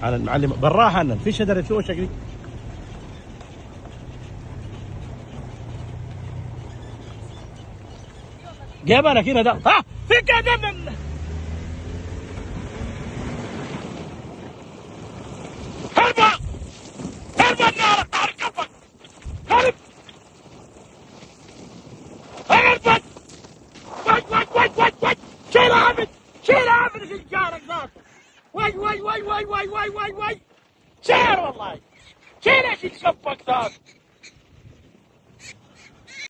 على المعلم بالراحه انا في شجره في وشك دي. جبلك هنا ده ها في كده هربا هربا النار طارق كفك هرب هربا واي شيل عبد شيل عبد في جارك ذاك واي شيل والله شيل ايش كفك ذاك